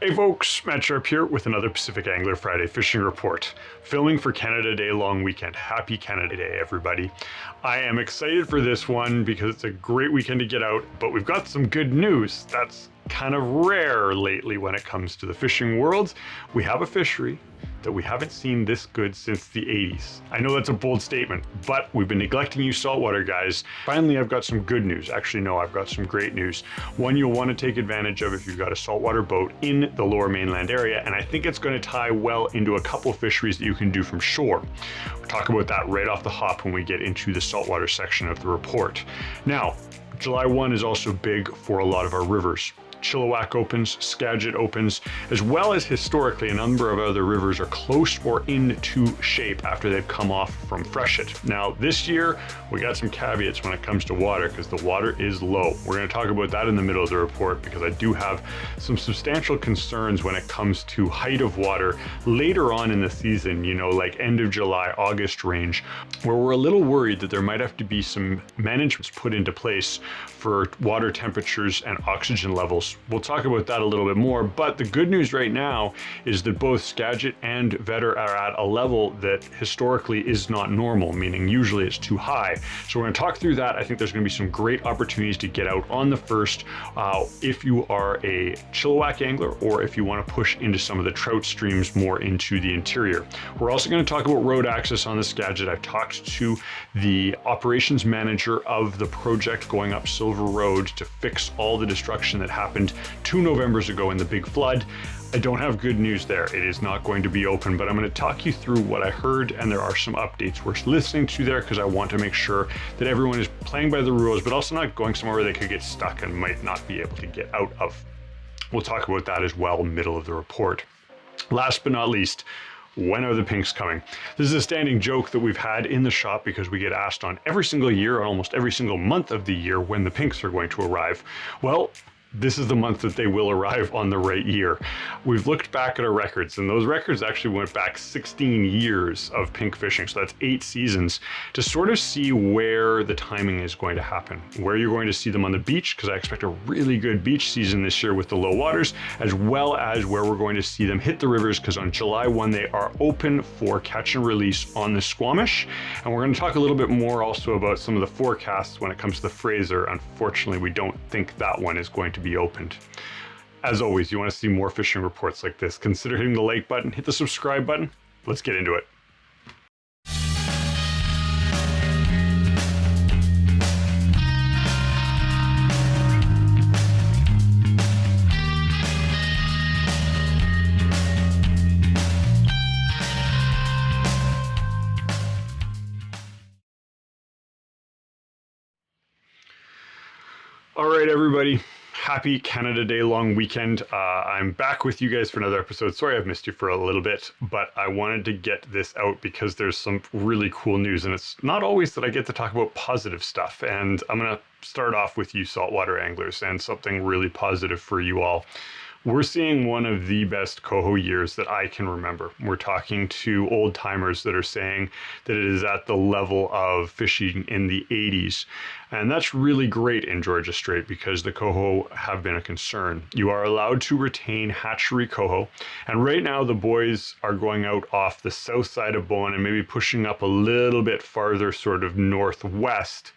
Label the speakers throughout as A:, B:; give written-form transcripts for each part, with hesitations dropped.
A: Hey folks, Matt Sharp here with another Pacific Friday Fishing Report. Filming for Canada Day long weekend. Happy Canada Day, everybody. I am excited for this one because it's a great weekend to get out, but we've got some good news. That's kind of rare lately when it comes to the fishing world. We have a fishery that we haven't seen this good since the 80s. I know that's a bold statement, but we've been neglecting you saltwater guys. Finally, I've got some good news. Actually, no, I've got some great news. One you'll want to take advantage of if you've got a saltwater boat in the lower mainland area, and I think it's going to tie well into a couple fisheries that you can do from shore. We'll talk about that right off the hop when we get into the saltwater section of the report. Now, July 1 is also big for a lot of our rivers. Chilliwack opens, Skagit opens, as well as historically a number of other rivers are close or into shape after they've come off from freshet. Now this year, we got some caveats when it comes to water because the water is low. We're going to talk about that in the middle of the report because I do have some substantial concerns when it comes to height of water later on in the season, you know, like end of July, August range, where we're a little worried that there might have to be some managements put into place for water temperatures and oxygen levels. We'll talk about that a little bit more, but the good news right now is that both Skagit and Vedder are at a level that historically is not normal, meaning usually it's too high. So we're going to talk through that. I think there's going to be some great opportunities to get out on the first if you are a Chilliwack angler or if you want to push into some of the trout streams more into the interior. We're also going to talk about road access on the Skagit. I've talked to the operations manager of the project going up Silver Road to fix all the destruction that happened 2 Novembers ago in the big flood. I don't have good news there. It is not going to be open, but I'm going to talk you through what I heard, and there are some updates worth listening to there because I want to make sure that everyone is playing by the rules, but also not going somewhere where they could get stuck and might not be able to get out of. We'll talk about that as well, middle of the report. Last but not least, when are the pinks coming? This is a standing joke that we've had in the shop because we get asked on every single year, almost every single month of the year, when the pinks are going to arrive. Well, this is the month that they will arrive on the right year. We've looked back at our records, and those records actually went back 16 years of pink fishing, so that's 8 seasons, to sort of see where the timing is going to happen, where you're going to see them on the beach, because I expect a really good beach season this year with the low waters, as well as where we're going to see them hit the rivers, because on July 1 they are open for catch and release on the Squamish, and we're going to talk a little bit more also about some of the forecasts when it comes to the Fraser. Unfortunately, we don't think that one is going to be opened. As always, you want to see more fishing reports like this, consider hitting the like button, hit the subscribe button. Let's get into it. All right, everybody. Happy Canada Day long weekend. I'm back with you guys for another episode. Sorry I've missed you for a little bit, but I wanted to get this out because there's some really cool news, and it's not always that I get to talk about positive stuff. And I'm going to start off with you saltwater anglers and something really positive for you all. We're seeing one of the best coho years that I can remember. We're talking to old timers that are saying that it is at the level of fishing in the 80s. And that's really great in Georgia Strait because the coho have been a concern. You are allowed to retain hatchery coho. And right now the boys are going out off the south side of Bowen and maybe pushing up a little bit farther sort of northwest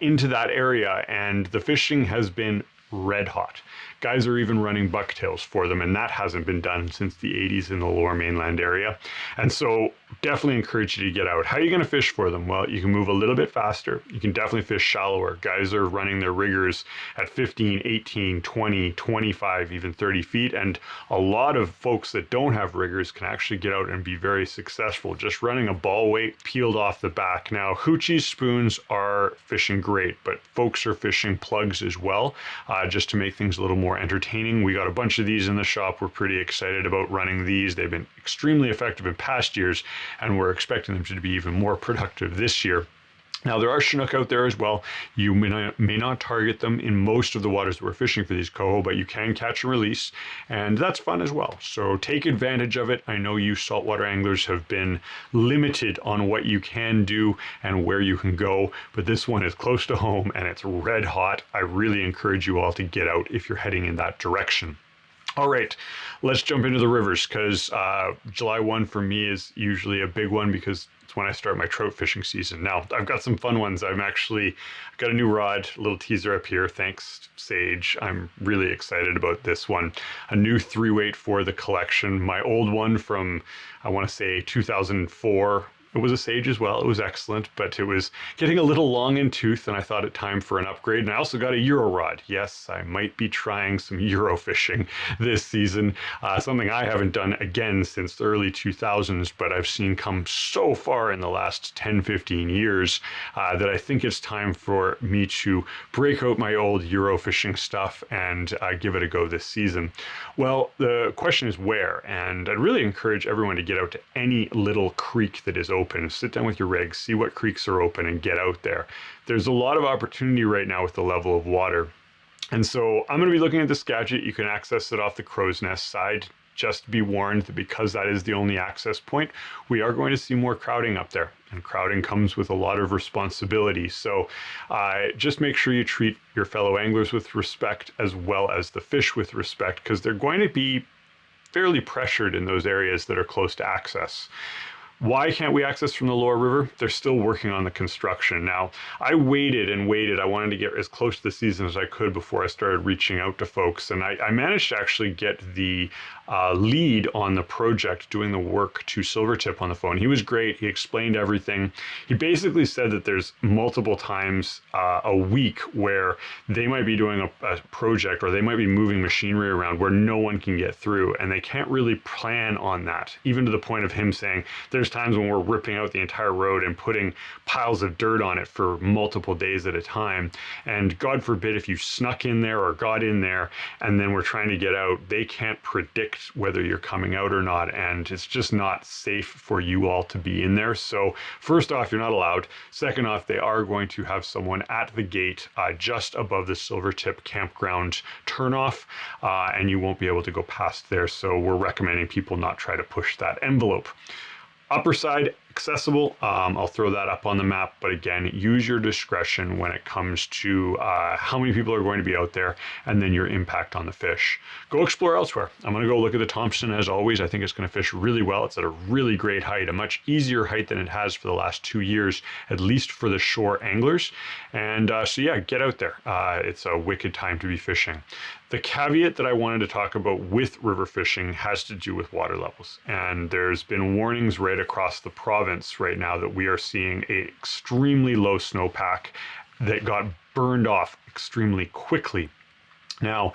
A: into that area. And the fishing has been red hot. Guys are even running bucktails for them, and that hasn't been done since the 80s in the lower mainland area. And so definitely encourage you to get out. How are you going to fish for them? Well, you can move a little bit faster. You can definitely fish shallower. Guys are running their riggers at 15, 18, 20, 25, even 30 feet. And a lot of folks that don't have riggers can actually get out and be very successful just running a ball weight peeled off the back. Now, hoochie spoons are fishing great, but folks are fishing plugs as well, just to make things a little more entertaining. We got a bunch of these in the shop. We're pretty excited about running these. They've been extremely effective in past years, and we're expecting them to be even more productive this year. Now, there are Chinook out there as well. You may not target them in most of the waters that we're fishing for these coho, but you can catch and release, and that's fun as well. So take advantage of it. I know you saltwater anglers have been limited on what you can do and where you can go, but this one is close to home and it's red hot. I really encourage you all to get out if you're heading in that direction. All right, let's jump into the rivers because July 1 for me is usually a big one because it's when I start my trout fishing season. Now, I've got some fun ones. I've got a new rod, a little teaser up here. Thanks, Sage. I'm really excited about this one. A new 3-weight for the collection. My old one from, I want to say, 2004. It was a Sage as well. It was excellent, but it was getting a little long in tooth, and I thought it time for an upgrade. And I also got a Euro rod. Yes, I might be trying some Euro fishing this season. Something I haven't done again since the early 2000s, but I've seen come so far in the last 10, 15 years that I think it's time for me to break out my old Euro fishing stuff and give it a go this season. Well, the question is where, and I'd really encourage everyone to get out to any little creek that is open. Sit down with your rigs, see what creeks are open, and get out there. There's a lot of opportunity right now with the level of water. And so I'm going to be looking at the Skagit. You can access it off the Crow's Nest side. Just be warned that because that is the only access point, we are going to see more crowding up there. And crowding comes with a lot of responsibility. So just make sure you treat your fellow anglers with respect as well as the fish with respect, because they're going to be fairly pressured in those areas that are close to access. Why can't we access from the lower river? They're still working on the construction. Now, I waited and waited. I wanted to get as close to the season as I could before I started reaching out to folks. And I managed to actually get the lead on the project doing the work to Silvertip on the phone. He was great. He explained everything. He basically said that there's multiple times a week where they might be doing a project or they might be moving machinery around where no one can get through, and they can't really plan on that, even to the point of him saying there's times when we're ripping out the entire road and putting piles of dirt on it for multiple days at a time. And God forbid if you snuck in there or got in there and then we're trying to get out, they can't predict whether you're coming out or not, and it's just not safe for you all to be in there. So first off, you're not allowed. Second off, they are going to have someone at the gate just above the Silvertip campground turnoff, and you won't be able to go past there. So we're recommending people not try to push that envelope. Upper side, accessible. I'll throw that up on the map, but again, use your discretion when it comes to how many people are going to be out there and then your impact on the fish. Go explore elsewhere. I'm going to go look at the Thompson as always. I think it's going to fish really well. It's at a really great height, a much easier height than it has for the last 2 years, at least for the shore anglers. And so yeah, get out there. It's a wicked time to be fishing. The caveat that I wanted to talk about with river fishing has to do with water levels. And there's been warnings right across the province right now that we are seeing an extremely low snowpack that got burned off extremely quickly. Now,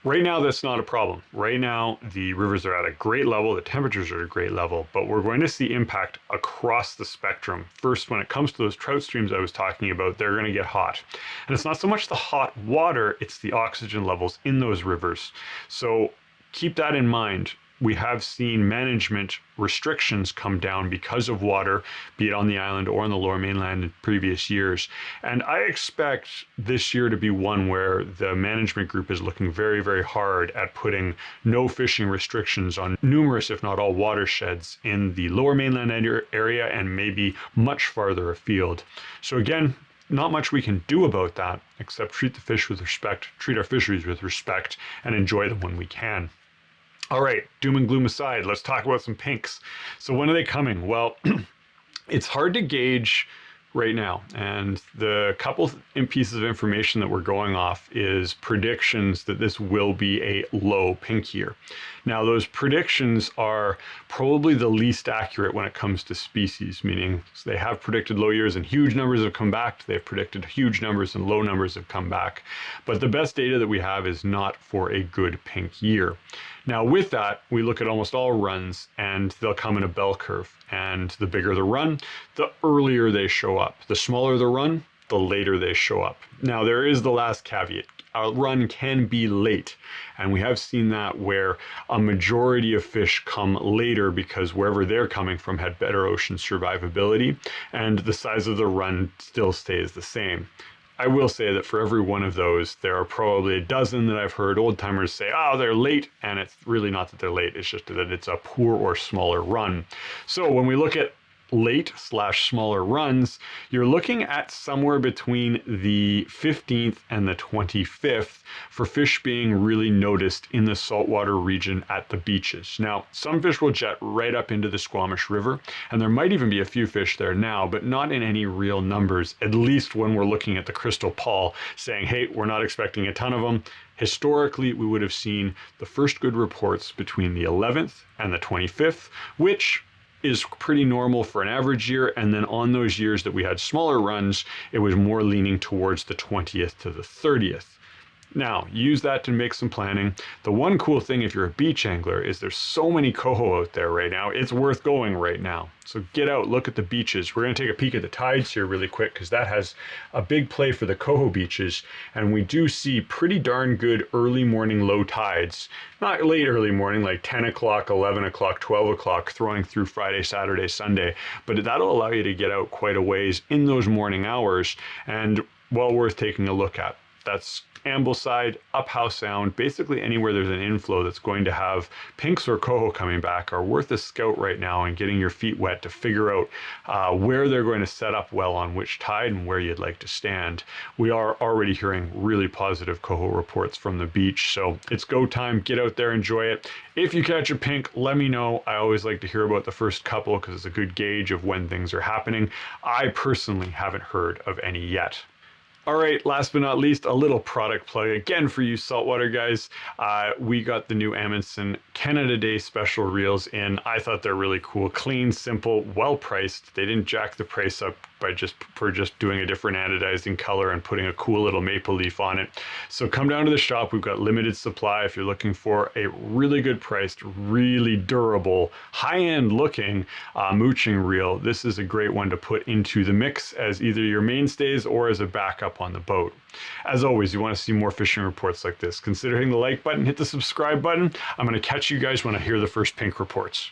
A: right now, that's not a problem. Right now, the rivers are at a great level, the temperatures are at a great level, but we're going to see impact across the spectrum. First, when it comes to those trout streams I was talking about, they're going to get hot. And it's not so much the hot water, it's the oxygen levels in those rivers. So keep that in mind. We have seen management restrictions come down because of water, be it on the island or on the lower mainland in previous years. And I expect this year to be one where the management group is looking very, very hard at putting no fishing restrictions on numerous, if not all, watersheds in the lower mainland area and maybe much farther afield. So again, not much we can do about that except treat the fish with respect, treat our fisheries with respect, and enjoy them when we can. All right, doom and gloom aside, let's talk about some pinks. So when are they coming? Well, it's hard to gauge right now. And the couple pieces of information that we're going off is predictions that this will be a low pink year. Now, those predictions are probably the least accurate when it comes to species, meaning they have predicted low years and huge numbers have come back. They've predicted huge numbers and low numbers have come back. But the best data that we have is not for a good pink year. Now, with that, we look at almost all runs and they'll come in a bell curve. And the bigger the run, the earlier they show up. The smaller the run, the later they show up. Now, there is the last caveat. A run can be late, and we have seen that where a majority of fish come later because wherever they're coming from had better ocean survivability, and the size of the run still stays the same. I will say that for every one of those, there are probably a dozen that I've heard old timers say, oh, they're late, and it's really not that they're late, it's just that it's a poor or smaller run. So when we look at late/smaller runs, you're looking at somewhere between the 15th and the 25th for fish being really noticed in the saltwater region at the beaches. Now, some fish will jet right up into the Squamish River, and there might even be a few fish there now, but not in any real numbers, at least when we're looking at the crystal ball saying, hey, we're not expecting a ton of them. Historically, we would have seen the first good reports between the 11th and the 25th, which is pretty normal for an average year. And then on those years that we had smaller runs, it was more leaning towards the 20th to the 30th. Now, use that to make some planning. The one cool thing if you're a beach angler is there's so many coho out there right now. It's worth going right now. So get out, look at the beaches. We're going to take a peek at the tides here really quick because that has a big play for the coho beaches. And we do see pretty darn good early morning low tides. Not late early morning, like 10 o'clock, 11 o'clock, 12 o'clock, throwing through Friday, Saturday, Sunday. But that'll allow you to get out quite a ways in those morning hours and well worth taking a look at. That's Ambleside, Up Howe Sound, basically anywhere there's an inflow that's going to have pinks or coho coming back are worth a scout right now and getting your feet wet to figure out where they're going to set up well on which tide and where you'd like to stand. We are already hearing really positive coho reports from the beach, so it's go time. Get out there, enjoy it. If you catch a pink, let me know. I always like to hear about the first couple because it's a good gauge of when things are happening. I personally haven't heard of any yet. All right, last but not least, a little product plug again for you saltwater guys. We got the new Amundsen Canada Day special reels in. I thought they're really cool, clean, simple, well priced. They didn't jack the price up by just doing a different anodizing color and putting a cool little maple leaf on it. So come down to the shop. We've got limited supply if you're looking for a really good priced, really durable, high-end looking mooching reel. This is a great one to put into the mix as either your mainstays or as a backup on the boat. As always, you want to see more fishing reports like this, consider hitting the like button, hit the subscribe button. I'm going to catch you guys when I hear the first pink reports.